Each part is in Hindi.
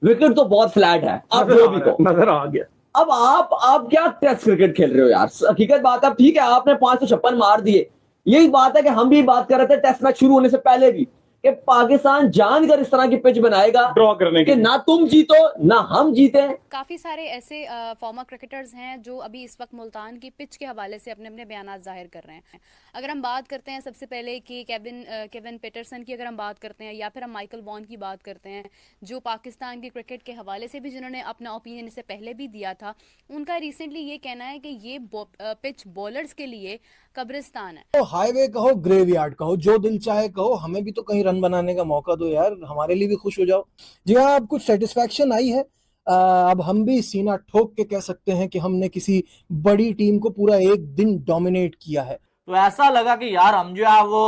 विकेट तो बहुत फ्लैट है, आप जो भी कहो, नजर आ गया। अब आप क्या टेस्ट क्रिकेट खेल रहे हो यार। हकीकत बात है, ठीक है आपने 556 मार दिए। यही बात है कि हम भी बात कर रहे थे टेस्ट मैच शुरू होने से पहले भी कि पाकिस्तान जानकर इस तरह की पिच बनाएगा ड्रॉ करने कि ना तुम जीतो ना हम जीते। काफ़ी सारे ऐसे फॉर्मर क्रिकेटर्स हैं जो अभी इस वक्त मुल्तान की पिच के हवाले से अपने अपने बयान जाहिर कर रहे हैं। अगर हम बात करते हैं सबसे पहले कि केविन पीटरसन की अगर हम बात करते हैं, या फिर हम माइकल वॉन की बात करते हैं जो पाकिस्तान की क्रिकेट के हवाले से भी जिन्होंने अपना ओपिनियन इससे पहले भी दिया था, उनका रिसेंटली ये कहना है कि ये पिच बॉलर्स के लिए कब्रिस्तान है। तो हाईवे कहो, ग्रेवयार्ड कहो, जो दिल चाहे कहो, हमें भी तो कहीं रन बनाने का मौका दो यार, हमारे लिए भी खुश हो जाओ। जी हाँ, अब कुछ सेटिस्फेक्शन आई है। अब हम भी सीना ठोक के कह सकते हैं कि हमने किसी बड़ी टीम को पूरा एक दिन डोमिनेट किया है। तो ऐसा लगा कि यार हम जो है वो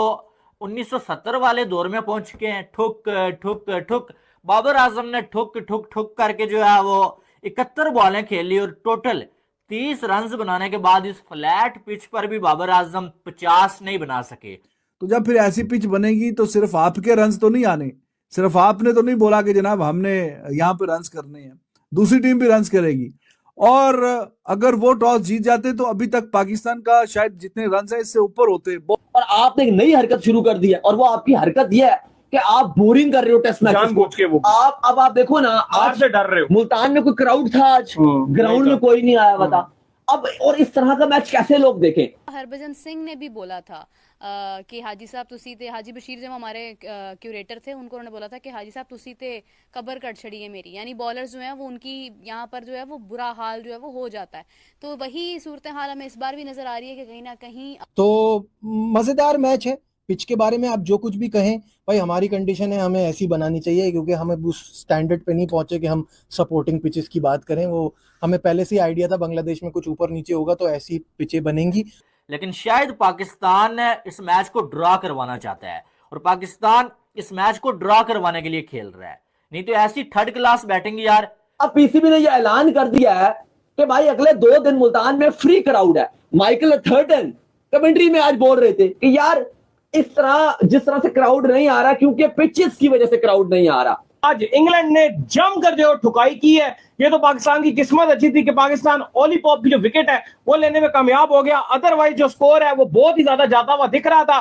1970 वाले दौर में पहुंच चुके हैं। ठुक ठुक ठुक बाबर आजम ने ठुक ठुक ठुक करके जो है वो 71 बॉलें खेली और टोटल 30 रन बनाने के बाद इस फ्लैट पिच पर भी बाबर आजम 50 नहीं बना सके। तो जब फिर ऐसी पिच बनेगी तो सिर्फ आपके रन्स तो नहीं आने, सिर्फ आपने तो नहीं बोला कि जनाब हमने यहाँ पे रन्स करने हैं, दूसरी टीम भी रन्स करेगी। और अगर वो टॉस जीत जाते तो अभी तक पाकिस्तान का शायद जितने रन्स है इससे ऊपर होते। और आपने एक नई हरकत शुरू कर दी है, और वो आपकी हरकत यह है कि आप बोरिंग कर रहे हो टेस्ट मैच जानबूझ के। वो अब आप देखो ना, आज से डर रहे हो। मुल्तान में कोई क्राउड था आज, ग्राउंड में कोई नहीं आया बता। अब और इस तरह का मैच कैसे लोग देखें। हरभजन सिंह ने भी बोला था कि हाजी साहब तुसी ते, हाजी बशीर जब हमारे क्यूरेटर थे, उनको उन्होंने बोला था कि हाजी साहब तुसी ते कबर कट छड़ी है मेरी, यानी बॉलर्स जो हैं वो उनकी यहाँ पर जो है वो बुरा हाल जो है वो हो जाता है। तो वही सूरत हाल हमें इस बार भी नजर आ रही है कि कहीं ना कहीं। तो मजेदार मैच है। पिच के बारे में आप जो कुछ भी कहें भाई, हमारी कंडीशन है हमें ऐसी बनानी चाहिए, क्योंकि हमें उस स्टैंडर्ड पे नहीं पहुंचे कि हम सपोर्टिंग पिचेस की बात करें। वो हमें पहले से ही आइडिया था बांग्लादेश में कुछ ऊपर नीचे होगा तो ऐसी पिचें बनेंगी। लेकिन शायद पाकिस्तान इस मैच को ड्रॉ करवाना चाहता है और पाकिस्तान इस मैच को ड्रॉ करवाने के लिए खेल रहा है, नहीं तो ऐसी थर्ड क्लास बैटिंग यार। अब पीसीबी ने यह ऐलान कर दिया है कि भाई अगले 2 दिन मुल्तान में फ्री क्राउड है। माइकल थर्टन कमेंट्री में आज बोल रहे थे कि यार इस तरह जिस तरह से क्राउड नहीं आ रहा क्योंकि पिचेस की वजह से क्राउड नहीं आ रहा। आज इंग्लैंड ने जम कर जो ठुकाई की है, ये तो पाकिस्तान की किस्मत अच्छी थी कि पाकिस्तान ओलीपॉप की जो विकेट है वो लेने में कामयाब हो गया। अदरवाइज जो स्कोर है वो बहुत ही ज्यादा जाता हुआ दिख रहा था।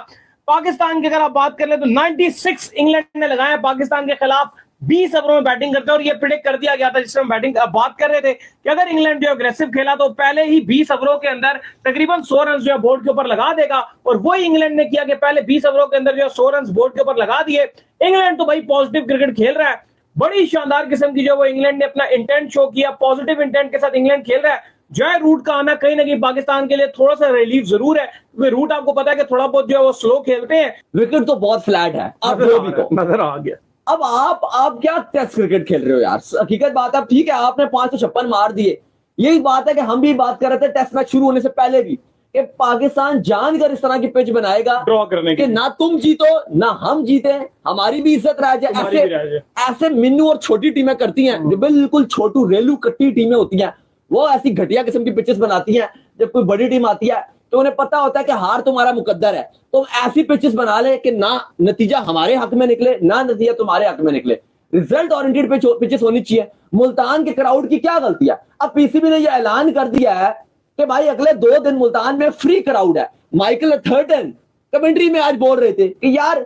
पाकिस्तान की अगर आप बात कर ले तो 96 इंग्लैंड ने लगाए पाकिस्तान के खिलाफ 20 ओवरों में बैटिंग करते हैं, और ये प्रिडिक्ट कर दिया गया था जिसमें हम बैटिंग बात कर रहे थे कि अगर इंग्लैंड जो अग्रेसिव खेला तो पहले ही 20 ओवरों के अंदर तकरीबन 100 रन जो है बोर्ड के ऊपर लगा देगा, और वही इंग्लैंड ने किया कि पहले 20 ओवरों के अंदर जो 100 रन बोर्ड के ऊपर लगा दिए। इंग्लैंड तो भाई पॉजिटिव क्रिकेट खेल रहा है, बड़ी शानदार किस्म की जो वो इंग्लैंड ने अपना इंटेंट शो किया, पॉजिटिव इंटेंट के साथ इंग्लैंड खेल रहा है। जय रूट का आना कहीं ना कहीं पाकिस्तान के लिए थोड़ा सा रिलीफ जरूर है, क्योंकि रूट आपको पता है कि थोड़ा बहुत जो है वो स्लो खेलते हैं। विकेट तो बहुत फ्लैट है, आप जो भी कहो, नजर आ गया। अब आप क्या टेस्ट क्रिकेट खेल रहे हो यार। हकीकत बात है, ठीक है आपने 556 मार दिए। यही बात है कि हम भी बात कर रहे थे टेस्ट मैच शुरू होने से पहले भी कि पाकिस्तान जानकर इस तरह की पिच बनाएगा ड्रॉ करने कि ना तुम जीतो ना हम जीते, हमारी भी इज्जत रह जाए। ऐसे मिन्नू और छोटी टीमें करती हैं, जो बिल्कुल छोटू रेलू कट्टी टीमें होती हैं, वो ऐसी घटिया किस्म की पिचेस बनाती हैं। जब कोई बड़ी टीम आती है तो उन्हें पता होता है कि हार तुम्हारा मुकद्दर है, तो ऐसी पिचेस बना ले कि ना नतीजा हमारे हक में निकले ना नतीजा तुम्हारे हक में निकले। रिजल्ट ओरिएंटेड पिचेस होनी चाहिए। मुल्तान के क्राउड की क्या गलती है। अब पीसीबी ने यह ऐलान कर दिया है कि भाई अगले 2 दिन मुल्तान में फ्री क्राउड है। माइकल थर्टन कमेंट्री में आज बोल रहे थे कि यार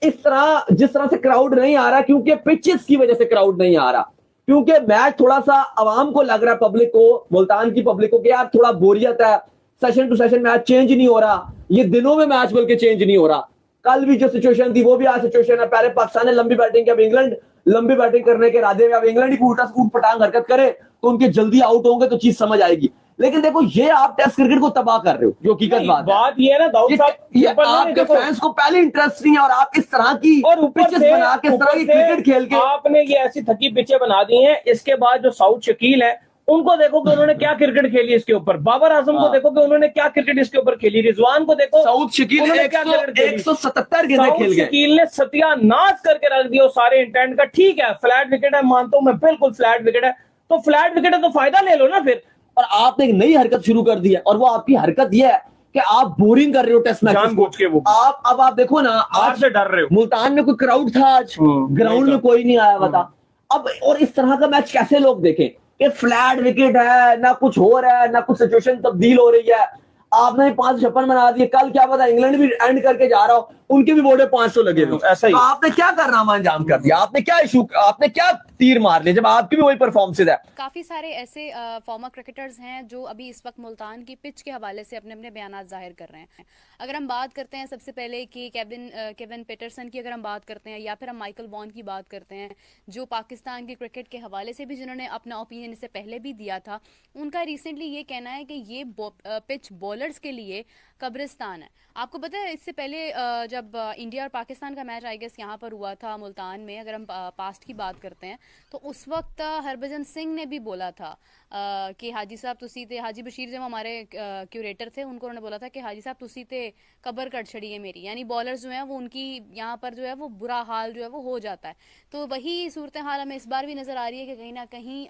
इस तरह जिस तरह से क्राउड नहीं आ रहा क्योंकि पिचेस की वजह से क्राउड नहीं आ रहा, क्योंकि मैच थोड़ा सा आवाम को लग रहा है, पब्लिक को, मुल्तान की पब्लिक को, कि यार थोड़ा बोरियत है, session to session match change नहीं हो रहा, ये दिनों में मैच बल्कि चेंज नहीं हो रहा। कल भी जो सिचुएशन थी वो भी आज सिचुएशन है। पहले पाकिस्तान ने लंबी बैटिंग की, अब इंग्लैंड लंबी बैटिंग करने के इरादे में, अब इंग्लैंड ही उल्टा ऊट पटांग हरकत करे तो उनके जल्दी आउट होंगे तो चीज समझ आएगी। लेकिन देखो ये आप टेस्ट क्रिकेट को तबाह कर रहे हो, जो हकीकत बात ये है ना दाऊद साहब, ये आपके फैंस को पहले इंटरेस्ट नहीं है, और आप इस तरह की और पिचेस बना के इस तरह की क्रिकेट खेल के आपने ये ऐसी थकी पिचें बना दी हैं। इसके बाद जो साउथ शकील है उनको देखो कि उन्होंने क्या क्रिकेट खेली इसके ऊपर, बाबर आजम को देखो कि उन्होंने क्या क्रिकेट इसके ऊपर खेली, रिजवान को देखो, साउथ शकील 177 गेंदें खेल गए। शकील ने सत्यानाश करके रख दिया सारे इंटेंट का। ठीक है फ्लैट विकेट है, मानता हूं मैं, बिल्कुल फ्लैट विकेट है, तो फ्लैट विकेट है तो फायदा ले लो ना फिर। और आपने एक नई हरकत शुरू कर दी है, और वो आपकी हरकत यह है कि आप बोरिंग कर रहे हो टेस्ट मैच जानबूझ के। वो आप देखो ना, आज से डर रहे हो। मुल्तान में कोई क्राउड था आज, ग्राउंड में कोई नहीं आया बता। अब और इस तरह का मैच कैसे लोग देखें कि फ्लैट विकेट है, ना कुछ हो रहा है, ना कुछ सिचुएशन तब्दील हो रही है, आपने 556 बना दिए, कल क्या पता इंग्लैंड भी एंड करके जा रहा हो, उनके भी बोर्डे 500 लगे हुए, ऐसा ही। तो आपने क्या कारनामा अंजाम कर दिया, आपने क्या इशू, आपने क्या तीर मार लिया जब आपकी भी वही परफॉर्मेंस है। काफ़ी सारे ऐसे फॉर्मर क्रिकेटर्स हैं जो अभी इस वक्त मुल्तान की पिच के हवाले से अपने अपने बयानात जाहिर कर रहे हैं। अगर हम बात करते हैं सबसे पहले कि केविन पीटरसन की अगर हम बात करते हैं, या फिर हम माइकल वॉन की बात करते हैं, जो पाकिस्तान की क्रिकेट के हवाले से भी जिन्होंने अपना ओपिनियन इससे पहले भी दिया था, उनका रिसेंटली ये कहना है कि ये पिच बॉलर्स के लिए कब्रिस्तान है। आपको पता है इससे पहले जब इंडिया और पाकिस्तान का मैच आई गेस यहाँ पर हुआ था मुल्तान में, अगर हम पास्ट की बात करते हैं, तो उस वक्त हरभजन सिंह ने भी बोला था कि हाजी साहब तुसी ते, हाजी बशीर जो हमारे क्यूरेटर थे, उनको उन्होंने बोला था कि हाजी साहब तुसी ते कबर कट छड़ी है मेरी, यानी बॉलर्स जो हैं वो उनकी यहाँ पर जो है वो बुरा हाल जो है वो हो जाता है। तो वही सूरत हाल हमें इस बार भी नज़र आ रही है कि कहीं ना कहीं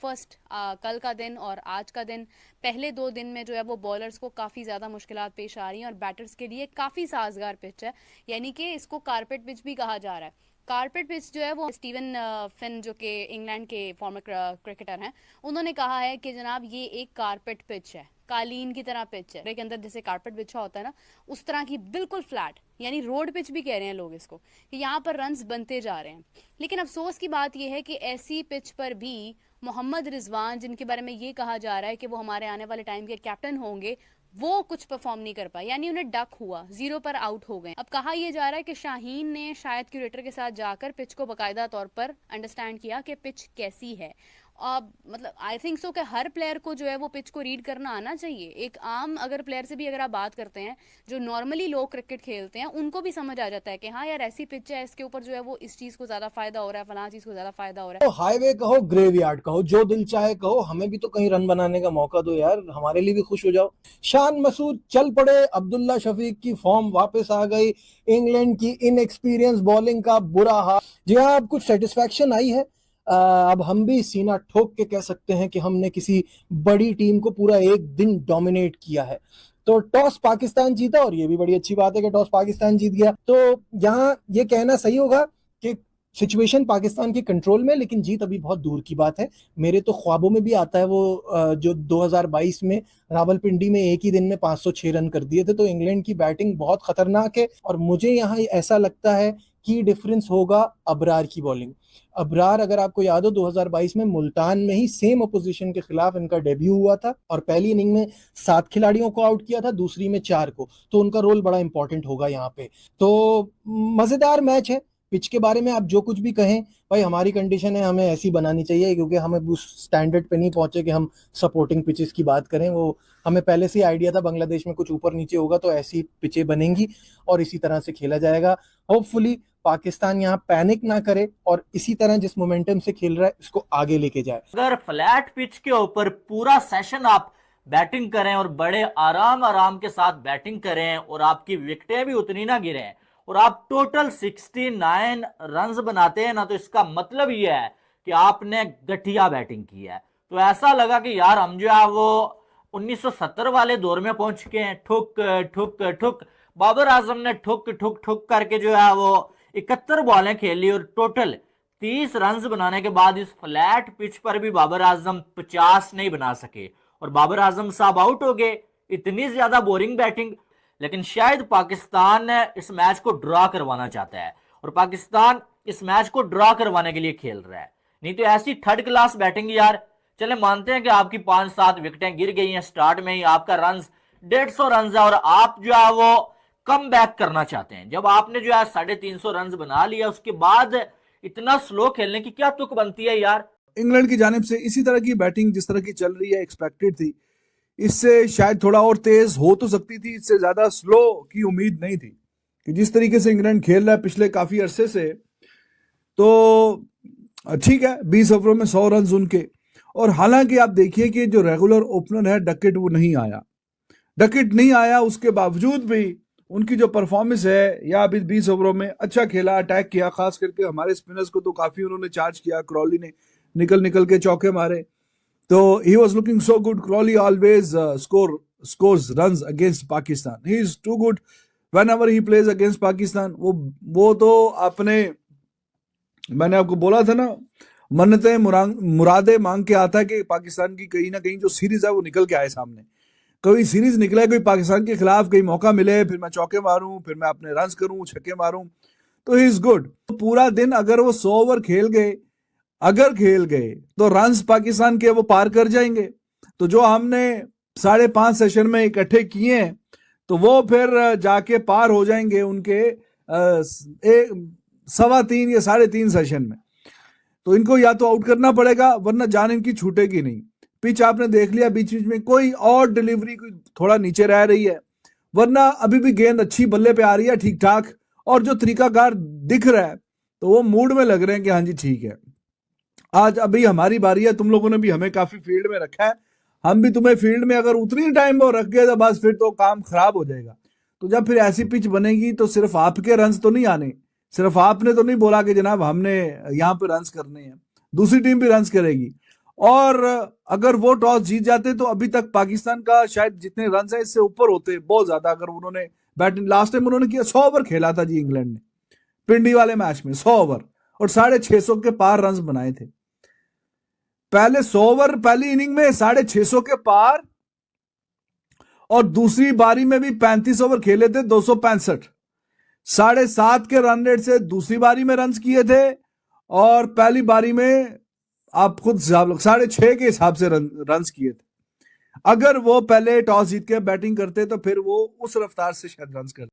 फर्स्ट कल का दिन और आज का दिन, पहले 2 दिन में जो है वो बॉलर्स को काफ़ी ज़्यादा मुश्किलात पेश आ रही हैं और बैटर्स के लिए काफ़ी साजगार पिच है, यानी कि इसको कारपेट पिच भी कहा जा रहा है। कारपेट पिच जो है वो स्टीवन फिन जो कि इंग्लैंड के फॉर्मर क्रिकेटर हैं, उन्होंने कहा है कि जनाब ये एक कारपेट पिच है, कालीन की तरह पिच है, के अंदर जैसे कारपेट बिछा होता है ना, उस तरह की बिल्कुल फ्लैट, यानी रोड पिच भी कह रहे हैं लोग इसको, कि यहाँ पर रन्स बनते जा रहे हैं। लेकिन अफसोस की बात यह है कि ऐसी पिच पर भी मोहम्मद रिजवान, जिनके बारे में ये कहा जा रहा है कि वो हमारे आने वाले टाइम के कैप्टन होंगे, वो कुछ परफॉर्म नहीं कर पाए, यानी उन्हें डक हुआ, 0 पर आउट हो गए। अब कहा यह जा रहा है कि शाहीन ने शायद क्यूरेटर के साथ जाकर पिच को बाकायदा तौर पर अंडरस्टैंड किया कि पिच कैसी है। अब मतलब आई थिंक सो कि हर प्लेयर को जो है वो पिच को रीड करना आना चाहिए। एक आम अगर प्लेयर से भी अगर आप बात करते हैं जो नॉर्मली लोग क्रिकेट खेलते हैं, उनको भी समझ आ जाता है कि हाँ यार ऐसी पिच है, इसके ऊपर जो है वो इस चीज को ज्यादा फायदा हो रहा है, फलां चीज को ज्यादा फायदा हो रहा है। तो हाईवे कहो, ग्रेवयार्ड कहो, जो दिल चाहे कहो, हमें भी तो कहीं रन बनाने का मौका दो यार, हमारे लिए भी खुश हो जाओ। शान मसूद चल पड़े, अब्दुल्ला शफीक की फॉर्म वापस आ गई, इंग्लैंड की इनएक्सपीरियंस बॉलिंग का बुरा हाल। जी हाँ, अब कुछ सेटिस्फैक्शन आई है। अब हम भी सीना ठोक के कह सकते हैं कि हमने किसी बड़ी टीम को पूरा एक दिन डोमिनेट किया है। तो टॉस पाकिस्तान जीता, और ये भी बड़ी अच्छी बात है कि टॉस पाकिस्तान जीत गया। तो यहाँ ये कहना सही होगा कि सिचुएशन पाकिस्तान के कंट्रोल में, लेकिन जीत अभी बहुत दूर की बात है। मेरे तो ख्वाबों में भी आता है वो जो 2022 में रावलपिंडी में एक ही दिन में 506 रन कर दिए थे। तो इंग्लैंड की बैटिंग बहुत खतरनाक है, और मुझे यहाँ ऐसा लगता है की डिफरेंस होगा अबरार की बॉलिंग। अबरार, अगर आपको याद हो, 2022 में मुल्तान में ही सेम अपोजिशन के खिलाफ इनका डेब्यू हुआ था, और पहली इनिंग में 7 खिलाड़ियों को आउट किया था, दूसरी में 4 को। तो उनका रोल बड़ा इंपॉर्टेंट होगा यहाँ पे। तो मजेदार मैच है। पिच के बारे में आप जो कुछ भी कहें, भाई हमारी कंडीशन है, हमें ऐसी बनानी चाहिए, क्योंकि हमें उस स्टैंडर्ड पे नहीं पहुंचे कि हम सपोर्टिंग पिचेस की बात करें। वो हमें पहले से ही आइडिया था बांग्लादेश में कुछ ऊपर नीचे होगा, तो ऐसी पिचें बनेंगी और इसी तरह से खेला जाएगा। होपफुली पाकिस्तान यहाँ पैनिक ना करे और इसी तरह जिस मोमेंटम से खेल रहा है इसको आगे लेके जाए। अगर फ्लैट पिच के ऊपर पूरा सेशन आप बैटिंग करें और बड़े आराम के साथ बैटिंग करें और आपकी विकेटें भी उतनी ना गिरें और आप टोटल 69 रन्स बनाते हैं ना, तो इसका मतलब ये है कि आपने घटिया बैटिंग की है। तो ऐसा लगा कि यार हम जो है वो 1970 वाले दौर में पहुंच चुके हैं। ठुक ठुक ठुक, बाबर आजम ने ठुक ठुक ठुक करके जो है वो 71 बॉलें खेली और टोटल 30 रन बनाने के बाद इस फ्लैट पिच पर भी बाबर आजम 50 नहीं बना सके और बाबर आजम साहब आउट हो गए। इतनी ज्यादा बोरिंग बैटिंग। लेकिन शायद पाकिस्तान इस मैच को ड्रॉ करवाना चाहता है और पाकिस्तान इस मैच को ड्रॉ करवाने के लिए खेल रहा है। नहीं तो ऐसी थर्ड क्लास बैटिंग यार, चले मानते हैं कि आपकी 5-7 विकेटें गिर गई हैं स्टार्ट में ही, आपका रन 150 रन है और आप जो है वो कम बैक करना चाहते हैं। जब आपने जो है 350 रन बना लिया, उसके बाद इतना स्लो खेलने की क्या तुक बनती है यार। इंग्लैंड की जानिब से इसी तरह की बैटिंग जिस तरह की चल रही है एक्सपेक्टेड थी। इससे शायद थोड़ा और तेज हो तो सकती थी, इससे ज्यादा स्लो की उम्मीद नहीं थी कि जिस तरीके से इंग्लैंड खेल रहा है पिछले काफी अरसे से। तो ठीक है, 20 ओवरों में 100 रन उनके। और हालांकि आप देखिए कि जो रेगुलर ओपनर है डकेट, वो नहीं आया। डकेट नहीं आया, उसके बावजूद भी उनकी जो परफॉर्मेंस है, या अभी 20 ओवरों में अच्छा खेला, अटैक किया, खास करके हमारे स्पिनर्स को तो काफी उन्होंने चार्ज किया। क्रॉली ने निकल के चौके मारे, तो he was looking so good. Crawley always scores runs against Pakistan. He is too good whenever he plays against Pakistan. वो तो मैंने आपको बोला था ना, मन्नतें मुरादे मांग के आता है कि पाकिस्तान की कहीं ना कहीं जो सीरीज है वो निकल के आए सामने। कोई सीरीज निकले, कोई पाकिस्तान के खिलाफ कहीं मौका मिले, फिर मैं चौके मारूं, फिर मैं अपने रन करूं, छक्के मारूं, तो ही इज गुड। पूरा दिन अगर वो 100 ओवर खेल गए तो रन्स पाकिस्तान के वो पार कर जाएंगे। तो जो हमने 5.5 सेशन में इकट्ठे किए हैं तो वो फिर जाके पार हो जाएंगे उनके 3.25 या 3.5 सेशन में। तो इनको या तो आउट करना पड़ेगा वरना जान इनकी छूटेगी नहीं। पिच आपने देख लिया, बीच बीच में कोई और डिलीवरी कोई थोड़ा नीचे रह रही है, वरना अभी भी गेंद अच्छी बल्ले पे आ रही है ठीक ठाक, और जो तरीकाकार दिख रहा है तो वो मूड में लग रहे हैं कि हाँ जी ठीक है, आज अभी हमारी बारी है। तुम लोगों ने भी हमें काफी फील्ड में रखा है, हम भी तुम्हें फील्ड में अगर उतनी टाइम वो रख गए तो बस फिर तो काम खराब हो जाएगा। तो जब फिर ऐसी पिच बनेगी तो सिर्फ आपके रन्स तो नहीं आने, सिर्फ आपने तो नहीं बोला कि जनाब हमने यहाँ पे रन्स करने हैं, दूसरी टीम भी रन्स करेगी। और अगर वो टॉस जीत जाते तो अभी तक पाकिस्तान का शायद जितने रन्स है इससे ऊपर होते बहुत ज्यादा। अगर उन्होंने बैटिंग लास्ट टाइम उन्होंने किया 100 ओवर खेला था जी इंग्लैंड ने पिंडी वाले मैच में, 100 ओवर और 650 के पार रन्स बनाए थे। पहले 100 ओवर पहली इनिंग में 650 के पार, और दूसरी बारी में भी 35 ओवर खेले थे 265, 7.5 के रन रेट से दूसरी बारी में रन्स किए थे, और पहली बारी में आप खुद 6.5 के हिसाब से रन्स किए थे। अगर वो पहले टॉस जीत के बैटिंग करते तो फिर वो उस रफ्तार से शायद रन्स करते।